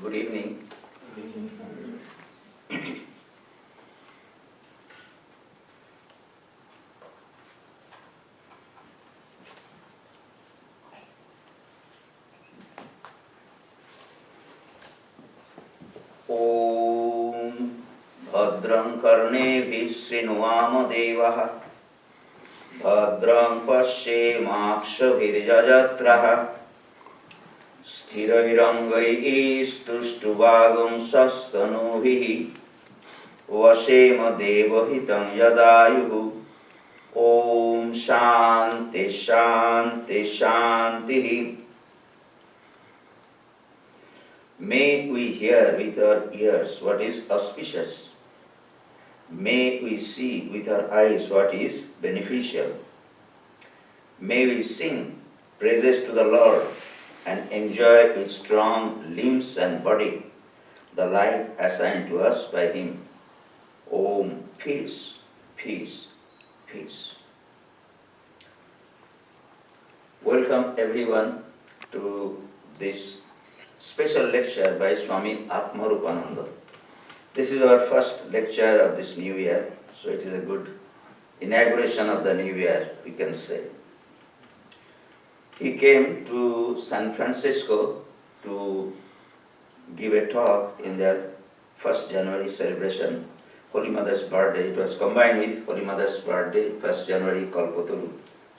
Good evening. Good evening, sir. Om Bhadram Karneभिः शृणुयाम देवः Bhadram पश्येमाक्षभिर्यजत्रः स्थिरैरङ्गैस्तुष्टुवागुंसस्तनूभिः वशेम देवहितं यदायुः Om Shanti Shanti Shanti. May we hear with our ears what is auspicious. May we see with our eyes what is beneficial. May we sing praises to the Lord and enjoy with strong limbs and body the life assigned to us by Him. Om Peace, Peace, Peace. Welcome everyone to this special lecture by Swami Atmarupananda. This is our first lecture of this new year, so it is a good inauguration of the new year, we can say. He came to San Francisco to give a talk in their 1st January celebration, Holy Mother's birthday. It was combined with Holy Mother's birthday, 1st January, Kalpataru.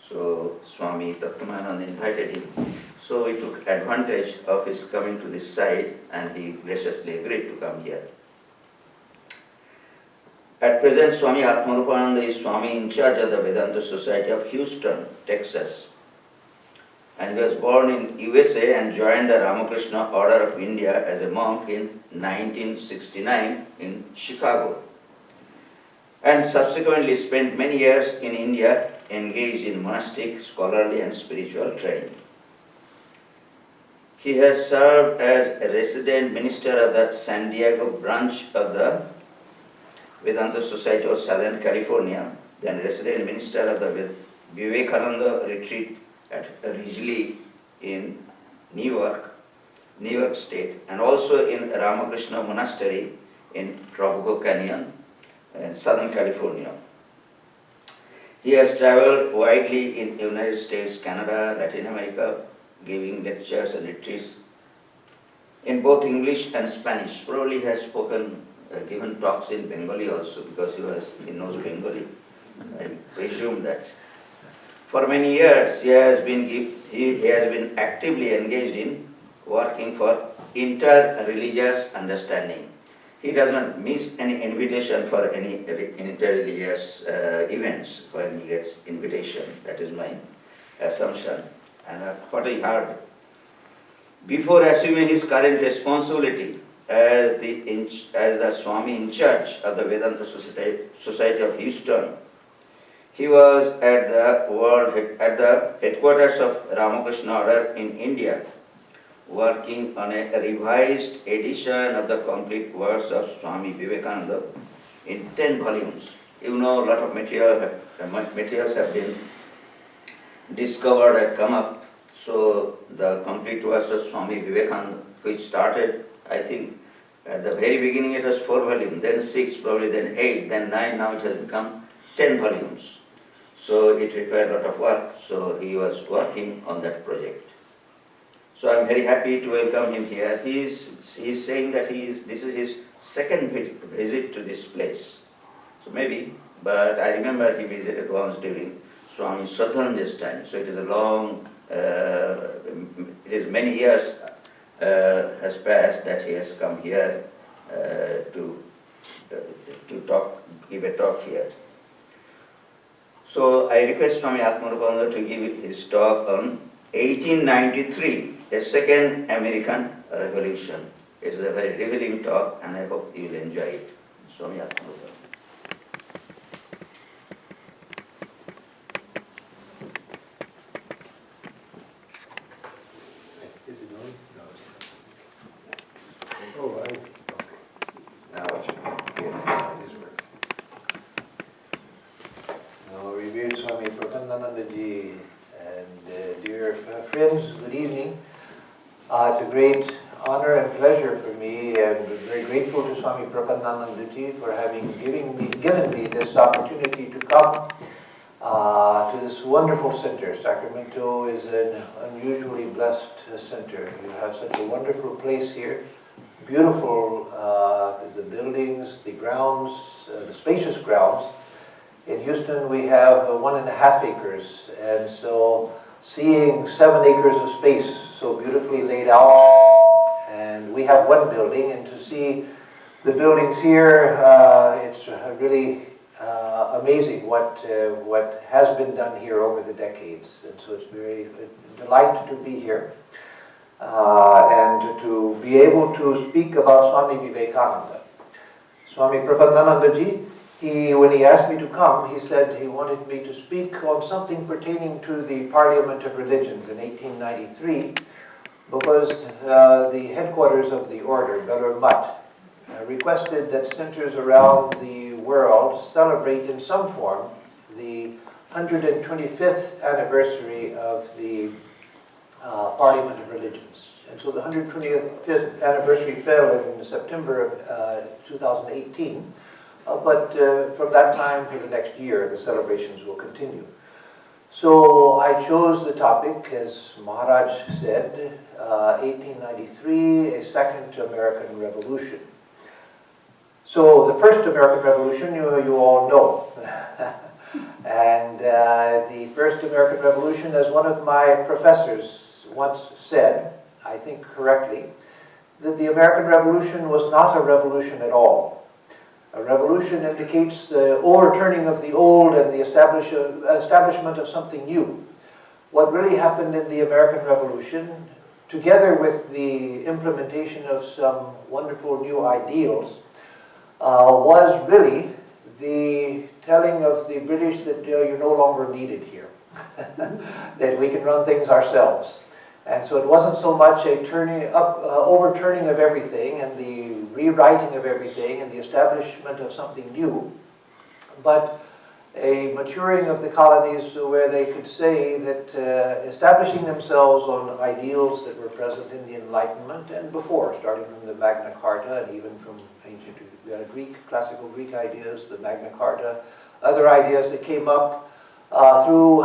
So Swami Atmarupananda invited him. So we took advantage of his coming to this side and he graciously agreed to come here. At present, Swami Atmarupananda is Swami-in-Charge of the Vedanta Society of Houston, Texas. And he was born in USA and joined the Ramakrishna Order of India as a monk in 1969 in Chicago. And subsequently spent many years in India engaged in monastic, scholarly and spiritual training. He has served as a resident minister of the San Diego branch of the Vedanta Society of Southern California, then resident minister of the Vivekananda retreat at Ridgely in New York State, and also in Ramakrishna Monastery in Tropico Canyon in Southern California. He has traveled widely in the United States, Canada, Latin America, giving lectures and retreats in both English and Spanish. Probably has given talks in Bengali also because he knows Bengali. I presume that. For many years he has been actively engaged in working for inter-religious understanding. He does not miss any invitation for any inter-religious events when he gets invitation. That is my assumption. And what I heard. Before assuming his current responsibility as the Swami-in-Charge of the Vedanta Society of Houston, he was at the headquarters of Ramakrishna Order in India, working on a revised edition of the complete works of Swami Vivekananda in 10 volumes. You know, a lot of materials have been discovered and come up. So the complete works of Swami Vivekananda, which started, I think, at the very beginning it was 4 volumes, then 6, probably then 8, then 9, now it has become 10 volumes. So it required a lot of work, so he was working on that project. So I'm very happy to welcome him here. He is saying that this is his second visit to this place. So maybe, but I remember he visited once during Swami Shraddhananda's time. So it is a long, it is many years has passed that he has come here to give a talk here. So I request Swami Atmarupananda to give his talk on 1893, the Second American Revolution. It is a very revealing talk and I hope you will enjoy it. Swami Atmarupananda. Is it on? No, it's not. Oh, I see. Okay. Now it should be. Yes, it is working. Now, revered Swami Pratananandaji and dear friends, good evening. It's a great honor and pleasure for me, and very grateful to Swami Atmarupananda for having given me this opportunity to come to this wonderful center. Sacramento is an unusually blessed center. You have such a wonderful place here. Beautiful, the buildings, the grounds, the spacious grounds. In Houston we have 1.5 acres, and so seeing 7 acres of space so beautifully laid out, and we have one building, and to see the buildings here, it's really amazing what has been done here over the decades, and so it's very a delight to be here and to be able to speak about Swami Vivekananda. Swami Atmarupananda, when he asked me to come, he said he wanted me to speak on something pertaining to the Parliament of Religions in 1893, because the headquarters of the order, Belur Mutt, requested that centers around the world celebrate in some form the 125th anniversary of the Parliament of Religions. And so the 125th anniversary fell in September of 2018. But from that time for the next year, the celebrations will continue. So I chose the topic, as Maharaj said, 1893, a second American Revolution. So the first American Revolution, you all know. And the first American Revolution, as one of my professors once said, I think correctly, that the American Revolution was not a revolution at all. A revolution indicates the overturning of the old and the establishment of something new. What really happened in the American Revolution, together with the implementation of some wonderful new ideals, was really the telling of the British that you're no longer needed here, that we can run things ourselves. And so it wasn't so much a overturning of everything and the rewriting of everything and the establishment of something new, but a maturing of the colonies where they could say that establishing themselves on ideals that were present in the Enlightenment and before, starting from the Magna Carta and even from ancient classical Greek ideas, the Magna Carta, other ideas that came up through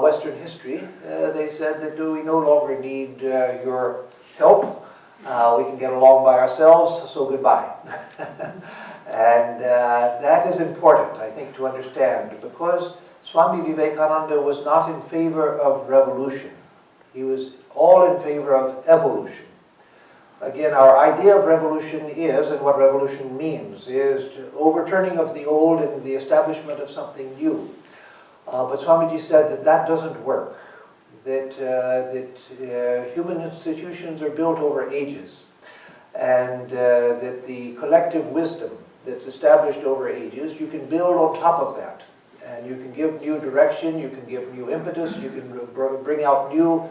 Western history, they said that we no longer need your help. We can get along by ourselves, so goodbye. And that is important, I think, to understand, because Swami Vivekananda was not in favor of revolution. He was all in favor of evolution. Again, our idea of revolution is, and what revolution means, is overturning of the old and the establishment of something new. But Swamiji said that that doesn't work, that human institutions are built over ages, and that the collective wisdom that's established over ages, you can build on top of that. And you can give new direction, you can give new impetus, you can bring out new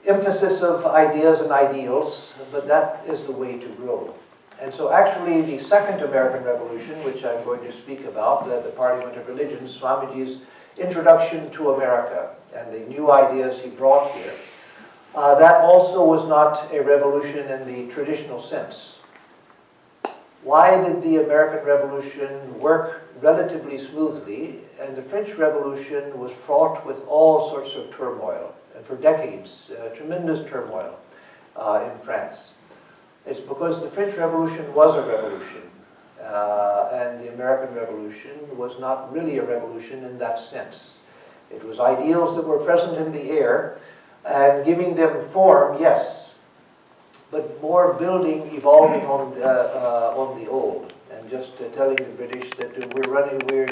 emphasis of ideas and ideals, but that is the way to grow. And so actually the Second American Revolution, which I'm going to speak about, the Parliament of Religions, Swamiji's introduction to America and the new ideas he brought here, that also was not a revolution in the traditional sense. Why did the American Revolution work relatively smoothly and the French Revolution was fraught with all sorts of turmoil, and for decades, tremendous turmoil in France? It's because the French Revolution was a revolution, and the American Revolution was not really a revolution in that sense. It was ideals that were present in the air, and giving them form, yes, but more building, evolving on the old, and just telling the British that we're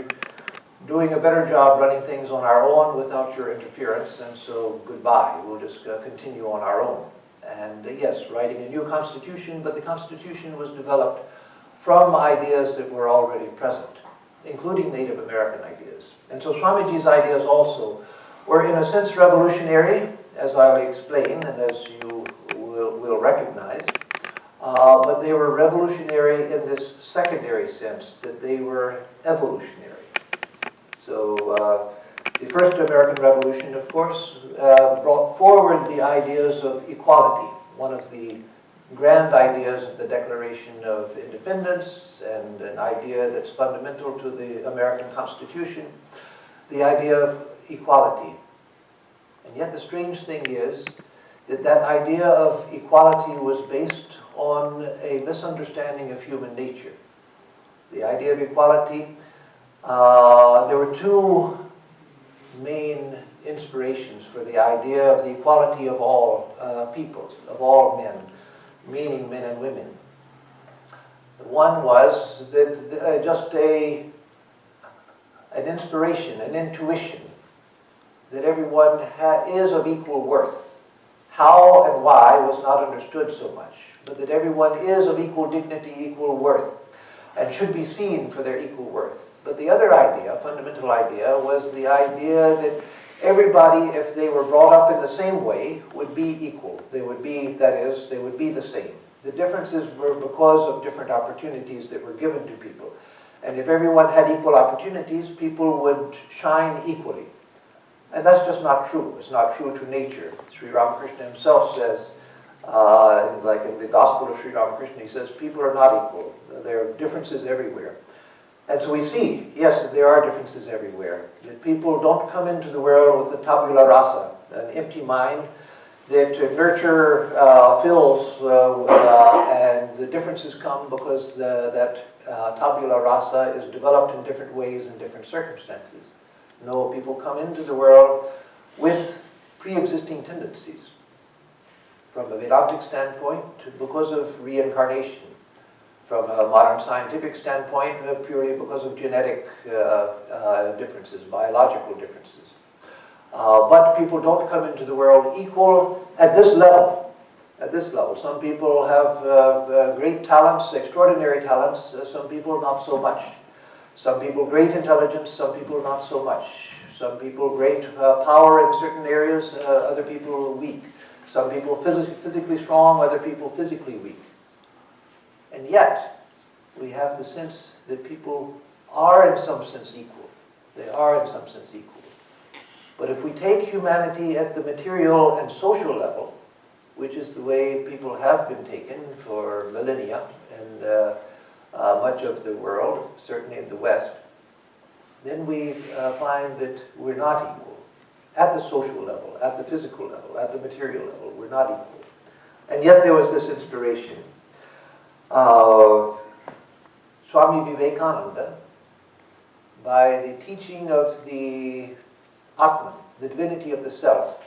doing a better job running things on our own without your interference, and so goodbye, we'll just continue on our own. And yes, writing a new constitution, but the constitution was developed from ideas that were already present, including Native American ideas. And so Swamiji's ideas also were in a sense revolutionary, as I'll explain and as you will recognize, but they were revolutionary in this secondary sense, that they were evolutionary. So the first American Revolution, of course, brought forward the ideas of equality. One of the grand ideas of the Declaration of Independence and an idea that's fundamental to the American Constitution, the idea of equality. And yet the strange thing is that that idea of equality was based on a misunderstanding of human nature. The idea of equality, there were two main inspirations for the idea of the equality of all people, of all men, meaning men and women. One was that just an inspiration, an intuition, that everyone is of equal worth. How and why was not understood so much, but that everyone is of equal dignity, equal worth, and should be seen for their equal worth. But the other idea, fundamental idea, was the idea that everybody, if they were brought up in the same way, would be equal. They would be, that is, they would be the same. The differences were because of different opportunities that were given to people. And if everyone had equal opportunities, people would shine equally. And that's just not true. It's not true to nature. Sri Ramakrishna himself says, like in the Gospel of Sri Ramakrishna, he says, people are not equal. There are differences everywhere. And so we see, yes, that there are differences everywhere. That people don't come into the world with a tabula rasa, an empty mind that nurture fills, and the differences come because that tabula rasa is developed in different ways in different circumstances. No, people come into the world with pre-existing tendencies. From a Vedantic standpoint, because of reincarnation. From a modern scientific standpoint, purely because of genetic differences, biological differences. But people don't come into the world equal at this level. At this level. Some people have great talents, extraordinary talents. Some people not so much. Some people great intelligence, some people not so much. Some people great power in certain areas, other people weak. Some people physically strong, other people physically weak. And yet, we have the sense that people are in some sense equal. They are in some sense equal. But if we take humanity at the material and social level, which is the way people have been taken for millennia, and much of the world, certainly in the West, then we find that we're not equal. At the social level, at the physical level, at the material level, we're not equal. And yet there was this inspiration. Swami Vivekananda, by the teaching of the Atman, the divinity of the self,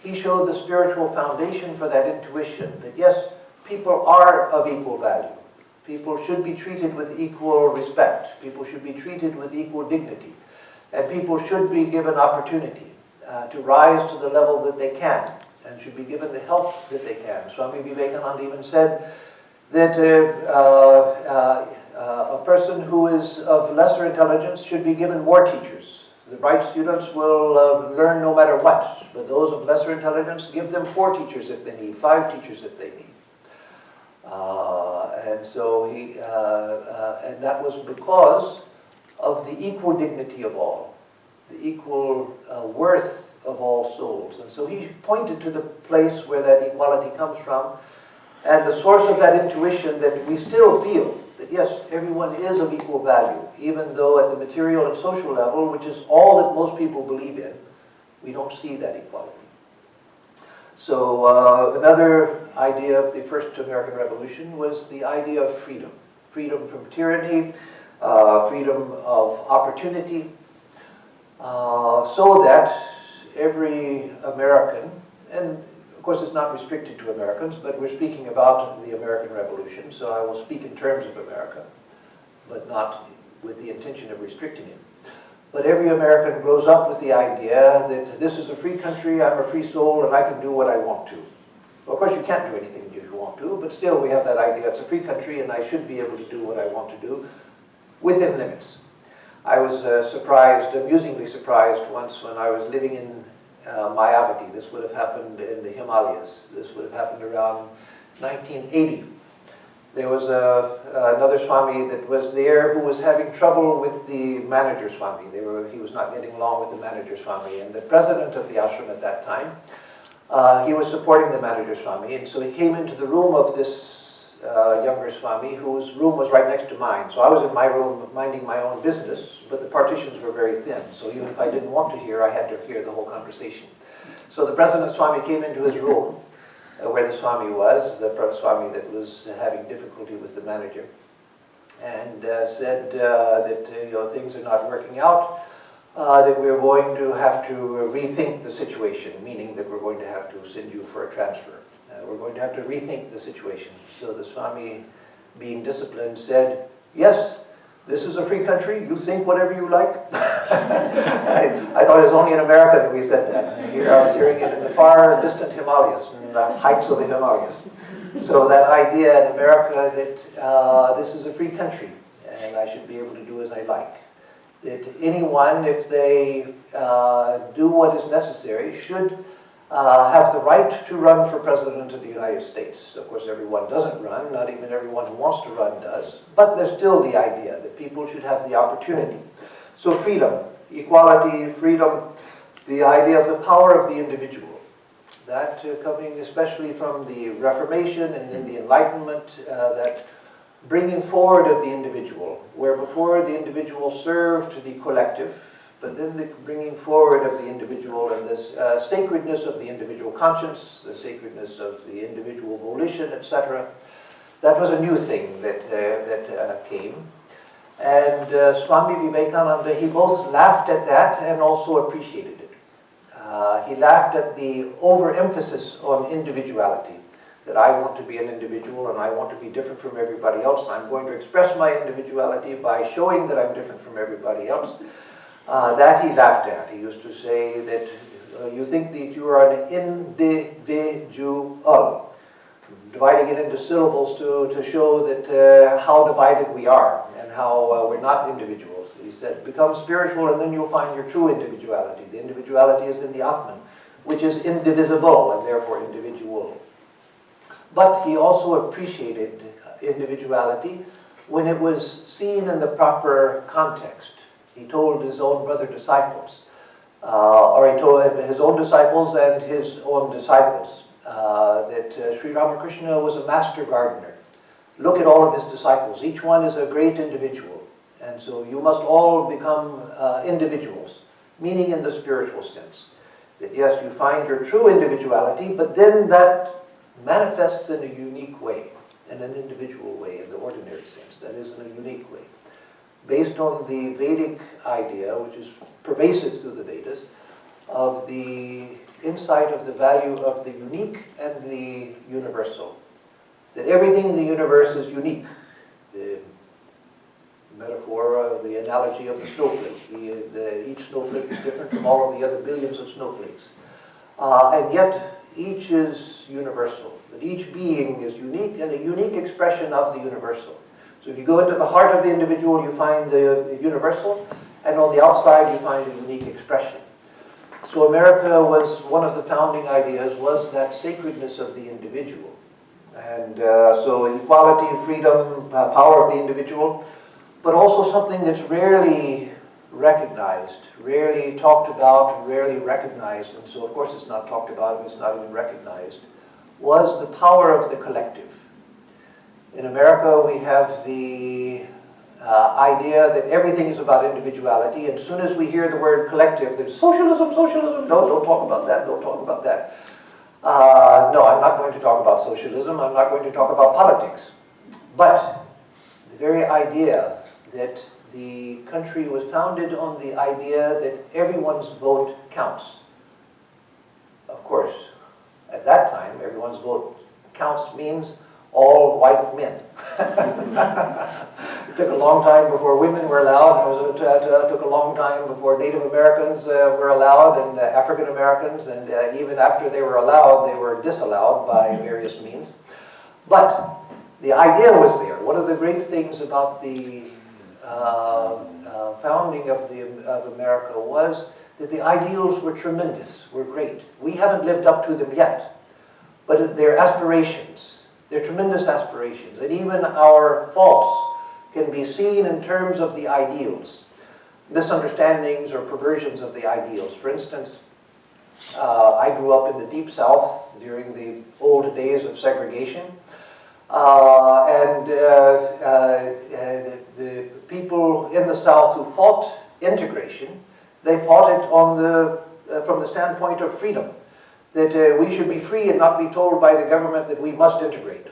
he showed the spiritual foundation for that intuition that yes, people are of equal value. People should be treated with equal respect. People should be treated with equal dignity. And people should be given opportunity to rise to the level that they can, and should be given the help that they can. Swami Vivekananda even said that a person who is of lesser intelligence should be given more teachers. The bright students will learn no matter what, but those of lesser intelligence, give them 4 teachers if they need, 5 teachers if they need. And so and that was because of the equal dignity of all, the equal worth of all souls. And so he pointed to the place where that equality comes from, and the source of that intuition that we still feel that yes, everyone is of equal value, even though at the material and social level, which is all that most people believe in, we don't see that equality. So another idea of the first American Revolution was the idea of freedom. Freedom from tyranny, freedom of opportunity, so that every American, and of course it's not restricted to Americans, but we're speaking about the American Revolution, so I will speak in terms of America, but not with the intention of restricting it. But every American grows up with the idea that this is a free country, I'm a free soul, and I can do what I want to. Well, of course, you can't do anything you want to, but still we have that idea, it's a free country, and I should be able to do what I want to do within limits. I was surprised, amusingly surprised, once when I was living in Mayavati. This would have happened in the Himalayas. This would have happened around 1980. There was another Swami that was there who was having trouble with the manager Swami. He was not getting along with the manager Swami. And the president of the ashram at that time he was supporting the manager Swami, and so he came into the room of this younger Swami, whose room was right next to mine. So I was in my room minding my own business, but the partitions were very thin, so even if I didn't want to hear, I had to hear the whole conversation. So the president Swami came into his room, where the Swami was, the Swami that was having difficulty with the manager, and said that things are not working out, that we're going to have to rethink the situation, meaning that we're going to have to send you for a transfer. We're going to have to rethink the situation. So the Swami, being disciplined, said, yes, this is a free country, you think whatever you like. I thought it was only in America that we said that. And here I was hearing it in the far distant Himalayas, in the heights of the Himalayas. So that idea in America that this is a free country and I should be able to do as I like. That anyone, if they do what is necessary, should have the right to run for President of the United States. Of course, everyone doesn't run, not even everyone who wants to run does, but there's still the idea that people should have the opportunity. So freedom, equality, freedom, the idea of the power of the individual. That coming especially from the Reformation and then the Enlightenment, that bringing forward of the individual, where before the individual served the collective, but then the bringing forward of the individual and this sacredness of the individual conscience, the sacredness of the individual volition, etc. That was a new thing that came. And Swami Vivekananda, he both laughed at that and also appreciated it. He laughed at the overemphasis on individuality, that I want to be an individual and I want to be different from everybody else, and I'm going to express my individuality by showing that I'm different from everybody else. That he laughed at. He used to say that you think that you are an individual, dividing it into syllables to show that how divided we are and how we're not individuals. He said, become spiritual and then you'll find your true individuality. The individuality is in the Atman, which is indivisible and therefore individual. But he also appreciated individuality when it was seen in the proper context. He told his own brother disciples, or he told his own disciples and his own disciples, that Sri Ramakrishna was a master gardener. Look at all of his disciples. Each one is a great individual. And so you must all become individuals, meaning in the spiritual sense. That yes, you find your true individuality, but then that manifests in a unique way, in an individual way, in the ordinary sense. That is, in a unique way. Based on the Vedic idea, which is pervasive through the Vedas, of the insight of the value of the unique and the universal. That everything in the universe is unique. The metaphor, the analogy of the snowflake. Each snowflake is different from all of the other billions of snowflakes. And yet, each is universal. That each being is unique and a unique expression of the universal. So if you go into the heart of the individual, you find the universal, and on the outside you find a unique expression. So America was, one of the founding ideas was that sacredness of the individual. And so equality, freedom, power of the individual, but also something that's rarely recognized, rarely talked about, rarely recognized, and so of course it's not talked about, it's not even recognized, was the power of the collective. In America, we have the idea that everything is about individuality, and as soon as we hear the word collective, there's socialism, socialism. No, don't talk about that, don't talk about that. No, I'm not going to talk about socialism, I'm not going to talk about politics. But the very idea that the country was founded on the idea that everyone's vote counts. Of course, at that time, everyone's vote counts means all white men. It took a long time before women were allowed. It took a long time before Native Americans were allowed, and African Americans, and even after they were allowed, they were disallowed by various means. But the idea was there. One of the great things about the founding of America was that the ideals were tremendous, were great. We haven't lived up to them yet, but they're aspirations. They're tremendous aspirations, and even our faults can be seen in terms of the ideals, misunderstandings or perversions of the ideals. For instance, I grew up in the Deep South during the old days of segregation. The people in the South who fought integration, they fought it from the standpoint of freedom, that we should be free and not be told by the government that we must integrate.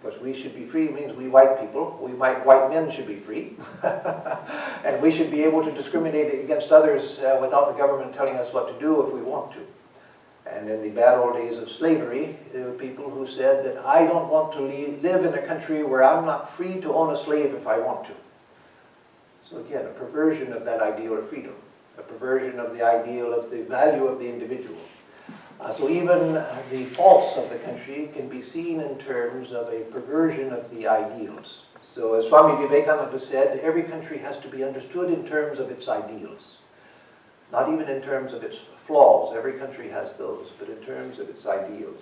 Because we should be free means we white people, white men should be free, and we should be able to discriminate against others without the government telling us what to do if we want to. And in the bad old days of slavery, there were people who said that I don't want to live in a country where I'm not free to own a slave if I want to. So again, a perversion of that ideal of freedom, a perversion of the ideal of the value of the individual. So even the faults of the country can be seen in terms of a perversion of the ideals. So as Swami Vivekananda said, every country has to be understood in terms of its ideals. Not even in terms of its flaws, every country has those, but in terms of its ideals.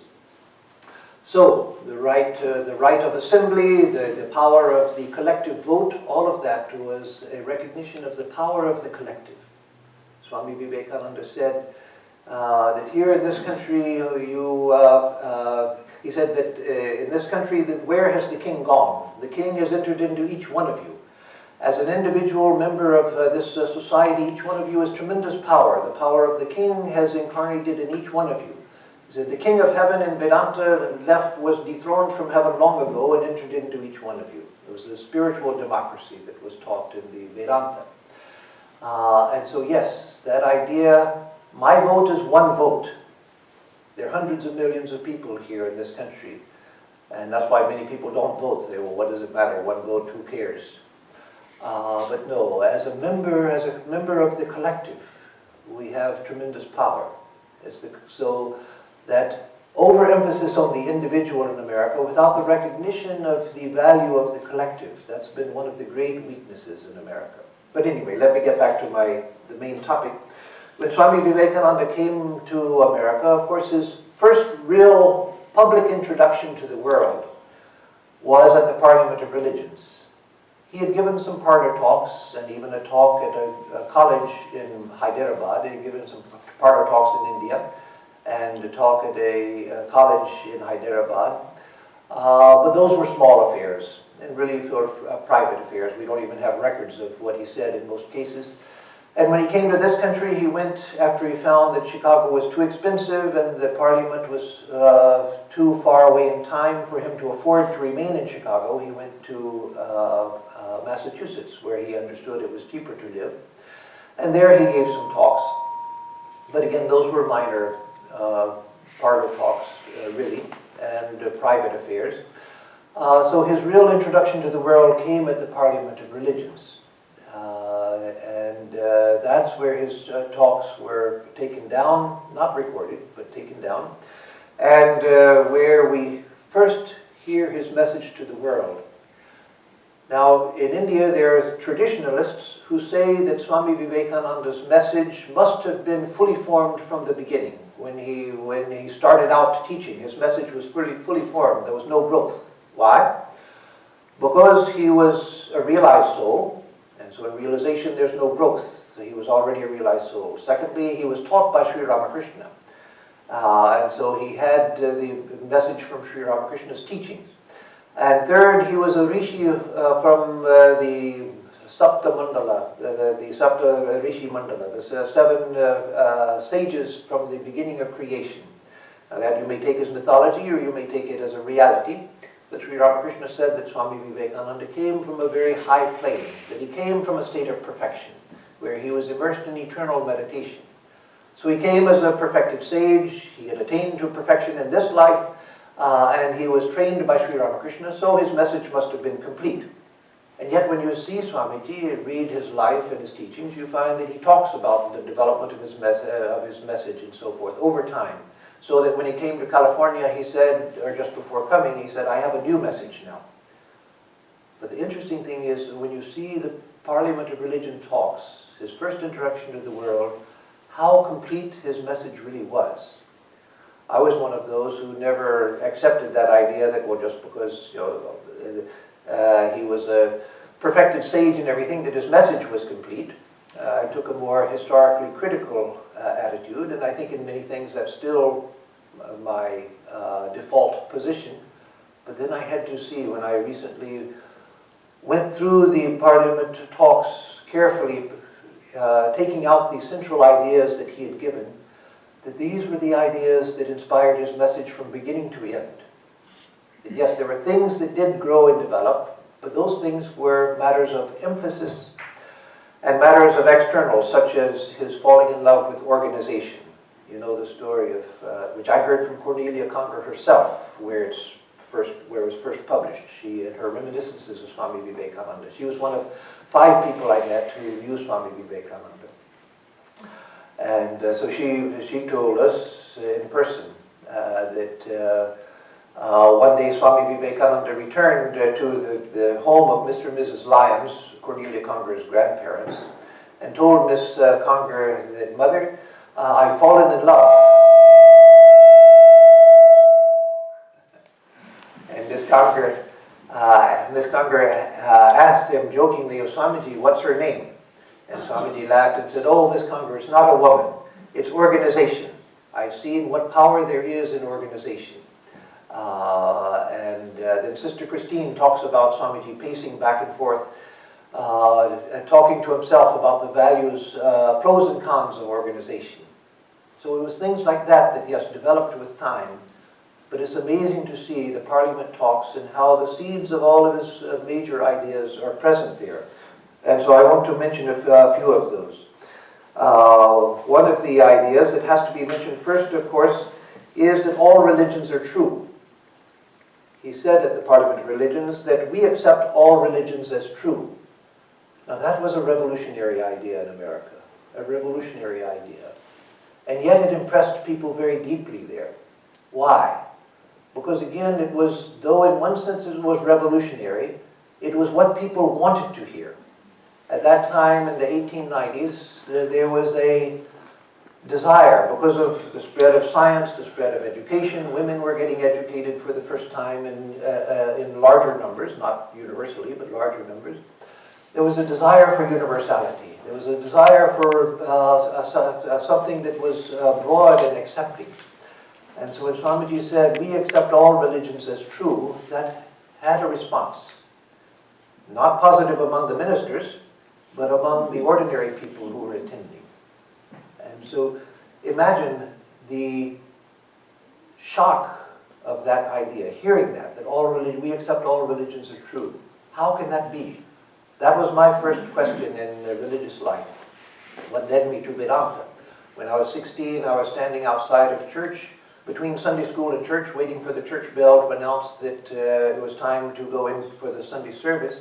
So the right of assembly, the power of the collective vote, all of that was a recognition of the power of the collective. Swami Vivekananda said, that here in this country, he said that in this country, where has the king gone? The king has entered into each one of you. As an individual member of this society, each one of you has tremendous power. The power of the king has incarnated in each one of you. He said the king of heaven in Vedanta was dethroned from heaven long ago and entered into each one of you. It was a spiritual democracy that was taught in the Vedanta. And so yes, that idea, my vote is one vote. There are hundreds of millions of people here in this country. And that's why many people don't vote. They say, well, what does it matter? One vote, who cares? But no, as a member of the collective, we have tremendous power. So that overemphasis on the individual in America without the recognition of the value of the collective, that's been one of the great weaknesses in America. But anyway, let me get back to the main topic. When Swami Vivekananda came to America, of course, his first real public introduction to the world was at the Parliament of Religions. He had given some parlor talks and even a talk at a college in Hyderabad. He had given some parlor talks in India and a talk at a college in Hyderabad. But those were small affairs and really private affairs. We don't even have records of what he said in most cases. And when he came to this country, he went after he found that Chicago was too expensive and the Parliament was too far away in time for him to afford to remain in Chicago. He went to Massachusetts, where he understood it was cheaper to live. And there he gave some talks. But again, those were minor parlor talks, really, and private affairs. So his real introduction to the world came at the Parliament of Religions. That's where his talks were taken down, not recorded, but taken down, and where we first hear his message to the world. Now, in India, there are traditionalists who say that Swami Vivekananda's message must have been fully formed from the beginning. When he started out teaching, his message was fully formed. There was no growth. Why? Because he was a realized soul, and so in realization there's no growth. He was already a realized soul. Secondly, he was taught by Sri Ramakrishna. And so he had the message from Sri Ramakrishna's teachings. And third, he was a rishi from the Sapta Mandala, the Sapta Rishi Mandala, the seven sages from the beginning of creation. Now that you may take as mythology or you may take it as a reality. But Sri Ramakrishna said that Swami Vivekananda came from a very high plane, that he came from a state of perfection, where he was immersed in eternal meditation. So he came as a perfected sage, he had attained to perfection in this life, and he was trained by Sri Ramakrishna, so his message must have been complete. And yet when you see Swamiji and read his life and his teachings, you find that he talks about the development of his message and so forth over time. So that when he came to California, he said, or just before coming, he said, I have a new message now. But the interesting thing is, when you see the Parliament of Religion talks, his first introduction to the world, how complete his message really was. I was one of those who never accepted that idea that, well, just because he was a perfected sage and everything, that his message was complete. I took a more historically critical attitude, and I think in many things that's still my default position. But then I had to see, when I recently went through the Parliament talks carefully, taking out the central ideas that he had given, that these were the ideas that inspired his message from beginning to end. That yes, there were things that did grow and develop, but those things were matters of emphasis and matters of external, such as his falling in love with organization. You know the story of, which I heard from Cornelia Conger herself, where it was first published. She, in her reminiscences of Swami Vivekananda, she was one of 5 people I met who knew Swami Vivekananda. And so she told us in person that one day Swami Vivekananda returned to the home of Mr. and Mrs. Lyons, Cornelia Conger's grandparents, and told Miss Conger that, "Mother, I've fallen in love." And Miss Conger asked him jokingly of Swamiji, "What's her name?" And Swamiji laughed and said, "Oh, Miss Conger, it's not a woman, it's organization. I've seen what power there is in organization." Then Sister Christine talks about Swamiji pacing back and forth, talking to himself about the values, pros and cons of organization. So it was things like that that, yes, developed with time. But it's amazing to see the Parliament talks and how the seeds of all of his major ideas are present there. And so I want to mention a few of those. One of the ideas that has to be mentioned first, of course, is that all religions are true. He said at the Parliament of Religions that we accept all religions as true. Now that was a revolutionary idea in America, a revolutionary idea. And yet it impressed people very deeply there. Why? Because again, it was, though in one sense it was revolutionary, it was what people wanted to hear. At that time, in the 1890s, there was a desire, because of the spread of science, the spread of education, women were getting educated for the first time in larger numbers, not universally, but larger numbers. There was a desire for universality. There was a desire for something that was broad and accepting. And so when Swamiji said, "We accept all religions as true," that had a response. Not positive among the ministers, but among the ordinary people who were attending. And so imagine the shock of that idea, hearing that we accept all religions as true. How can that be? That was my first question in religious life. What led me to Vedanta. When I was 16, I was standing outside of church, between Sunday school and church, waiting for the church bell to announce that it was time to go in for the Sunday service.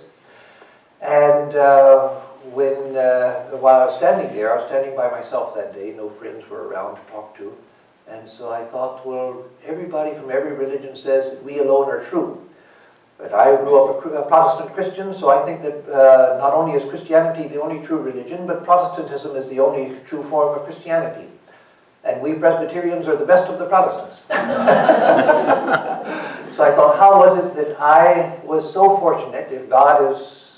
And while I was standing there, I was standing by myself that day, no friends were around to talk to. And so I thought, well, everybody from every religion says that we alone are true. But I grew up a Protestant Christian, so I think that not only is Christianity the only true religion, but Protestantism is the only true form of Christianity. And we Presbyterians are the best of the Protestants. So I thought, how was it that I was so fortunate, if God is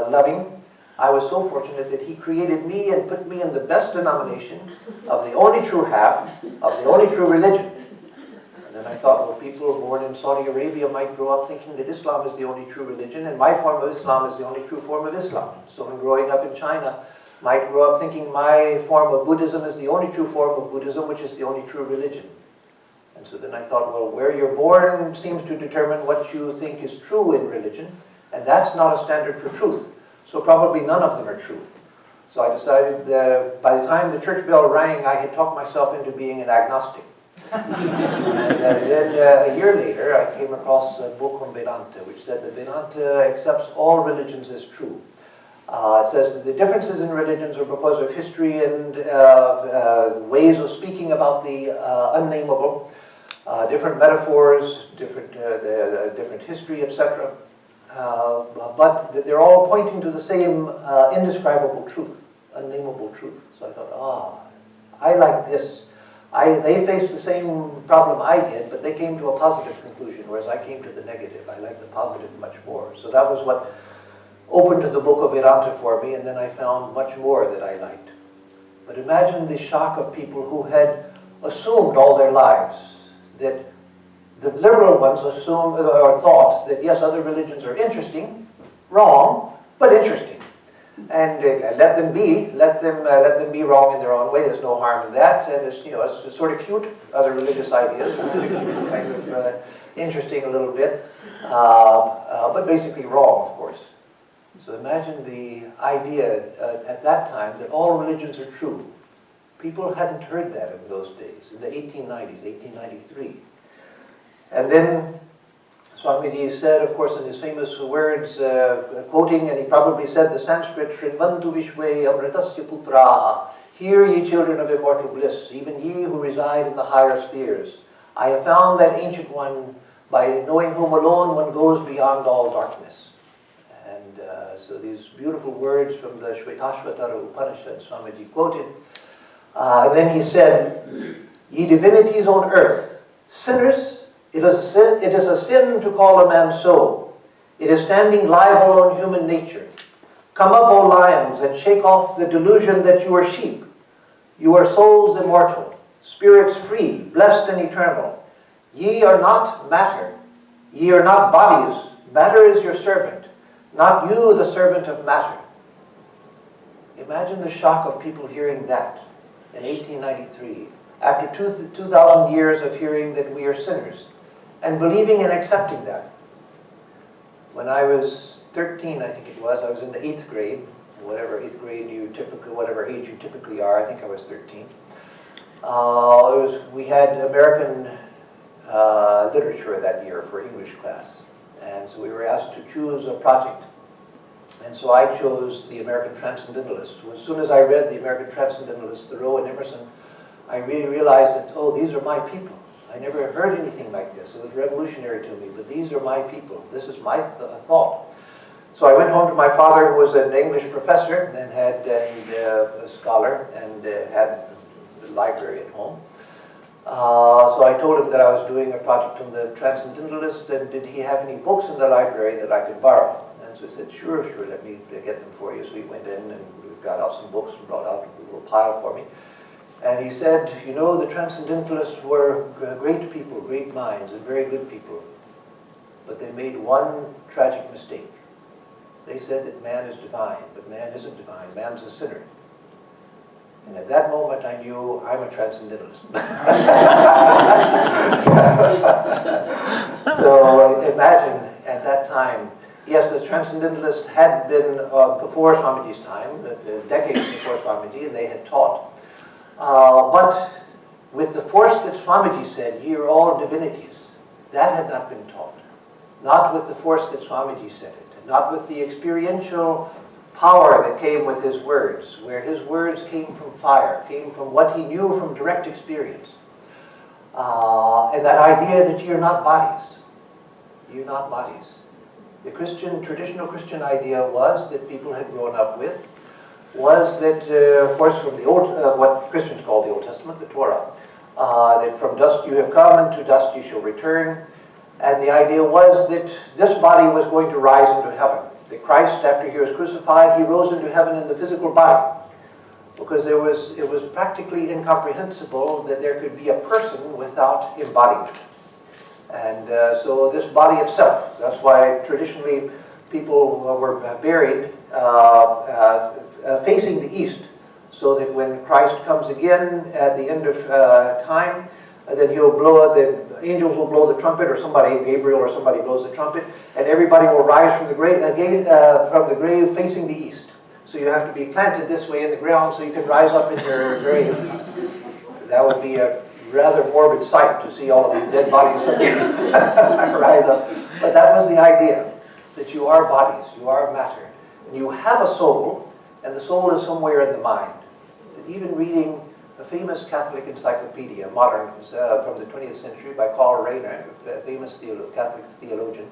loving, I was so fortunate that He created me and put me in the best denomination of the only true half, of the only true religion. And then I thought, well, people born in Saudi Arabia might grow up thinking that Islam is the only true religion, and my form of Islam is the only true form of Islam. Someone growing up in China might grow up thinking my form of Buddhism is the only true form of Buddhism, which is the only true religion. And so then I thought, well, where you're born seems to determine what you think is true in religion, and that's not a standard for truth. So probably none of them are true. So I decided by the time the church bell rang, I had talked myself into being an agnostic. And then a year later, I came across a book on Vedanta, which said that Vedanta accepts all religions as true. It says that the differences in religions are because of history and ways of speaking about the unnameable, different metaphors, different history, etc. But they're all pointing to the same indescribable truth, unnameable truth. So I thought, I like this. They faced the same problem I did, but they came to a positive conclusion, whereas I came to the negative. I like the positive much more. So that was what opened the book of Vedanta for me, and then I found much more that I liked. But imagine the shock of people who had assumed all their lives that the liberal ones assumed or thought that yes, other religions are interesting, wrong, but interesting. And let them be wrong in their own way. There's no harm in that, and it's sort of cute. Other religious ideas, kind of interesting a little bit, but basically wrong, of course. So imagine the idea at that time that all religions are true. People hadn't heard that in those days, in the 1890s, 1893, and then Swamiji said, of course, in his famous words, quoting, and he probably said the Sanskrit, Shrinvantu Vishwe Amritasya Putraha, hear ye children of immortal bliss, even ye who reside in the higher spheres. I have found that ancient one, by knowing whom alone one goes beyond all darkness. And so these beautiful words from the Shvetashvatara Upanishad, Swamiji quoted. And then he said, ye divinities on earth, sinners, it is a sin to call a man so. It is standing liable on human nature. Come up, O lions, and shake off the delusion that you are sheep. You are souls immortal, spirits free, blessed and eternal. Ye are not matter. Ye are not bodies. Matter is your servant, not you the servant of matter. Imagine the shock of people hearing that in 1893, after 2,000 years of hearing that we are sinners, and believing and accepting that. When I was 13, I think it was, I was in the 8th grade, whatever 8th grade whatever age you typically are, I think I was 13. We had American literature that year for English class, and so we were asked to choose a project. And so I chose the American Transcendentalists. As soon as I read the American Transcendentalists, Thoreau and Emerson, I really realized that, oh, these are my people. I never heard anything like this. It was revolutionary to me, but these are my people. This is my thought. So I went home to my father, who was an English professor and a scholar, and had the library at home. So I told him that I was doing a project on the Transcendentalist, and did he have any books in the library that I could borrow? And so he said, sure, let me get them for you. So he went in and got out some books and brought out a little pile for me. And he said, you know, the Transcendentalists were great people, great minds, and very good people. But they made one tragic mistake. They said that man is divine, but man isn't divine. Man's a sinner. And at that moment I knew I'm a Transcendentalist. So imagine at that time, yes, the Transcendentalists had been before Swamiji's time, decades before Swamiji, and they had taught. But with the force that Swamiji said, ye are all divinities, that had not been taught. Not with the force that Swamiji said it, not with the experiential power that came with his words, where his words came from fire, came from what he knew from direct experience. And that idea that you're not bodies. You're not bodies. The traditional Christian idea was that people had grown up with, was that, of course, from the old, what Christians call the Old Testament, the Torah, that from dust you have come and to dust you shall return. And the idea was that this body was going to rise into heaven. That Christ, after he was crucified, he rose into heaven in the physical body. Because it was practically incomprehensible that there could be a person without embodiment. And so this body itself, that's why traditionally people were buried facing the east, so that when Christ comes again at the end of time, then the angels will blow the trumpet, or somebody, Gabriel or somebody blows the trumpet, and everybody will rise from the grave facing the east. So you have to be planted this way in the ground so you can rise up in your grave. That would be a rather morbid sight to see all of these dead bodies suddenly rise up. But that was the idea, that you are bodies, you are matter. And you have a soul, and the soul is somewhere in the mind. And even reading a famous Catholic encyclopedia, modern, from the 20th century by Karl Rahner, a famous Catholic theologian,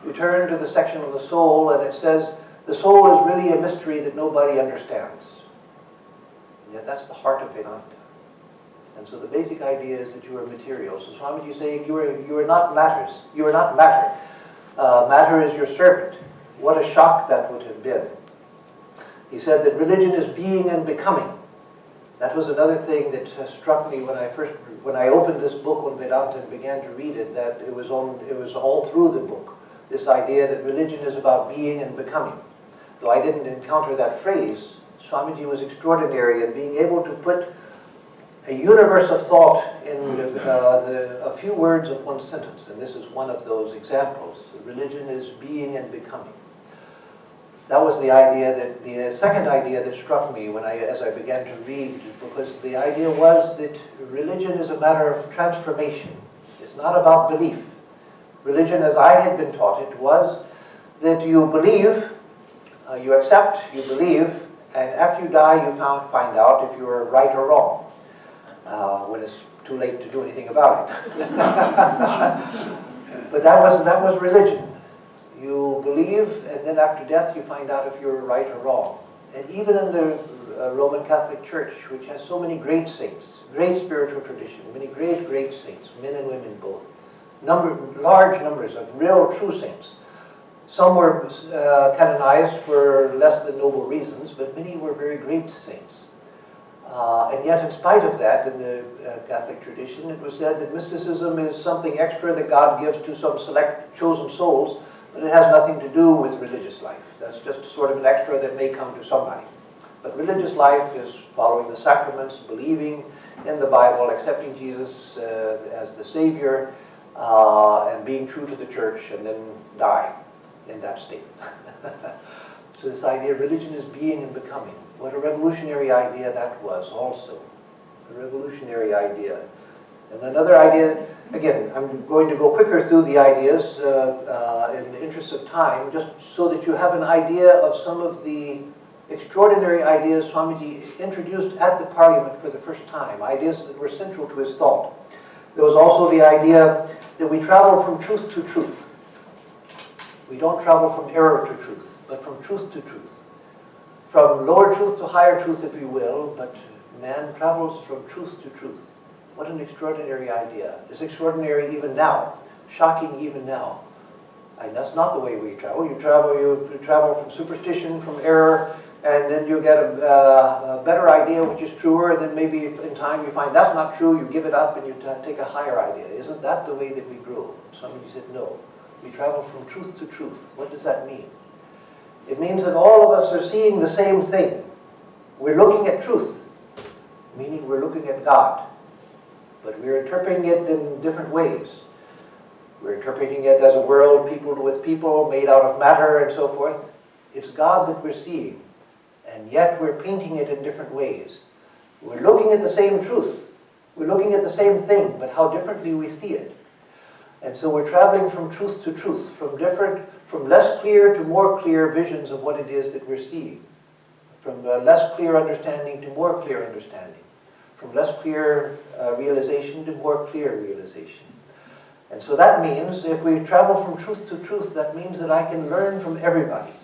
you turn to the section on the soul, and it says, the soul is really a mystery that nobody understands. And yet that's the heart of Vedanta. And so the basic idea is that you are material. So Swamiji is saying you are not matters. You are not matter. Matter is your servant. What a shock that would have been. He said that religion is being and becoming. That was another thing that struck me when I opened this book on Vedanta and began to read it, that it was all through the book. This idea that religion is about being and becoming. Though I didn't encounter that phrase, Swamiji was extraordinary in being able to put a universe of thought in a few words of one sentence, and this is one of those examples. Religion is being and becoming. That was the second idea that struck me as I began to read, because the idea was that religion is a matter of transformation. It's not about belief. Religion, as I had been taught it, was that you believe, you accept, you believe, and after you die you find out if you are right or wrong, when it's too late to do anything about it. But that was religion. You believe, and then after death you find out if you're right or wrong. And even in the Roman Catholic Church, which has so many great saints, great spiritual tradition, many great saints, men and women both, large numbers of real true saints. Some were canonized for less than noble reasons, but many were very great saints. And yet, in spite of that, in the Catholic tradition, it was said that mysticism is something extra that God gives to some select chosen souls, but it has nothing to do with religious life. That's just sort of an extra that may come to somebody. But religious life is following the sacraments, believing in the Bible, accepting Jesus as the Savior, and being true to the church, and then die in that state. So this idea of religion is being and becoming. What a revolutionary idea that was also. A revolutionary idea. And another idea, again, I'm going to go quicker through the ideas in the interest of time, just so that you have an idea of some of the extraordinary ideas Swamiji introduced at the Parliament for the first time, ideas that were central to his thought. There was also the idea that we travel from truth to truth. We don't travel from error to truth, but from truth to truth. From lower truth to higher truth, if you will, but man travels from truth to truth. What an extraordinary idea. It's extraordinary even now, shocking even now. And that's not the way we travel. You travel from superstition, from error, and then you get a better idea which is truer, and then maybe in time you find that's not true, you give it up and you take a higher idea. Isn't that the way that we grow? Somebody said, no. We travel from truth to truth. What does that mean? It means that all of us are seeing the same thing. We're looking at truth, meaning we're looking at God. But we're interpreting it in different ways. We're interpreting it as a world, people with people, made out of matter and so forth. It's God that we're seeing, and yet we're painting it in different ways. We're looking at the same truth. We're looking at the same thing, but how differently we see it. And so we're traveling from truth to truth, from less clear to more clear visions of what it is that we're seeing. From less clear understanding to more clear understanding. From less clear realization to more clear realization. And so that means, if we travel from truth to truth, that means that I can learn from everybody.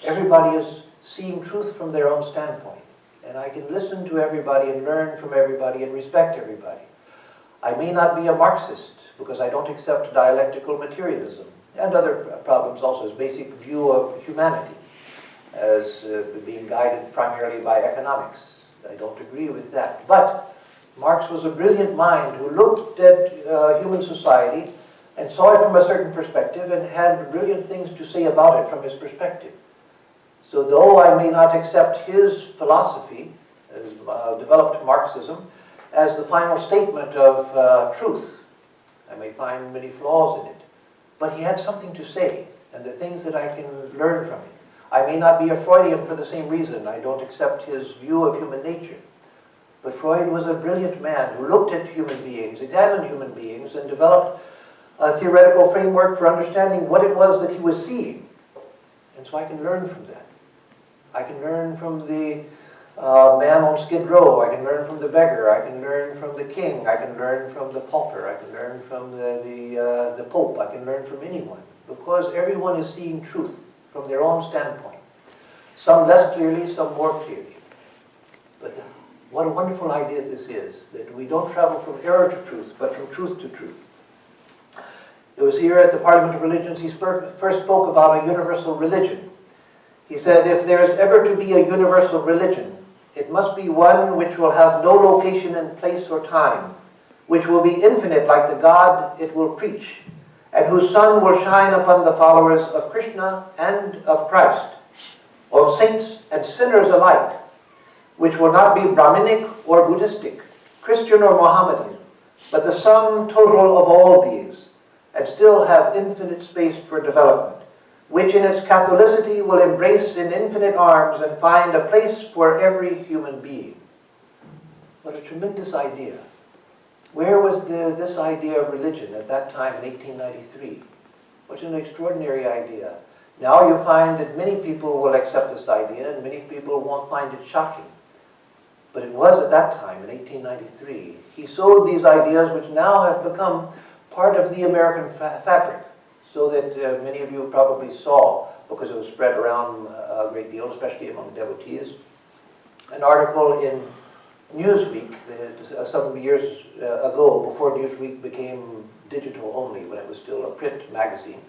Everybody is seeing truth from their own standpoint. And I can listen to everybody and learn from everybody and respect everybody. I may not be a Marxist, because I don't accept dialectical materialism, and other problems also, as basic view of humanity, as being guided primarily by economics. I don't agree with that. But Marx was a brilliant mind who looked at human society and saw it from a certain perspective and had brilliant things to say about it from his perspective. So though I may not accept his philosophy, developed Marxism, as the final statement of truth, I may find many flaws in it, but he had something to say, and the things that I can learn from it. I may not be a Freudian for the same reason. I don't accept his view of human nature. But Freud was a brilliant man who looked at human beings, examined human beings, and developed a theoretical framework for understanding what it was that he was seeing. And so I can learn from that. I can learn from the man on Skid Row. I can learn from the beggar. I can learn from the king. I can learn from the pauper. I can learn from the pope. I can learn from anyone. Because everyone is seeing truth from their own standpoint. Some less clearly, some more clearly. But what a wonderful idea this is, that we don't travel from error to truth, but from truth to truth. It was here at the Parliament of Religions he first spoke about a universal religion. He said, if there's ever to be a universal religion, It must be one which will have no location in place or time, which will be infinite like the God it will preach, and whose sun will shine upon the followers of Krishna and of Christ, on saints and sinners alike, which will not be Brahminic or Buddhistic, Christian or Mohammedan, but the sum total of all these, and still have infinite space for development, which in its Catholicity will embrace in infinite arms and find a place for every human being. What a tremendous idea. Where was this idea of religion at that time in 1893? What an extraordinary idea. Now you find that many people will accept this idea and many people won't find it shocking. But it was at that time, in 1893. He sowed these ideas which now have become part of the American fabric, so that many of you probably saw, because it was spread around a great deal, especially among devotees, an article in Newsweek some years ago, before Newsweek became digital only, when it was still a print magazine.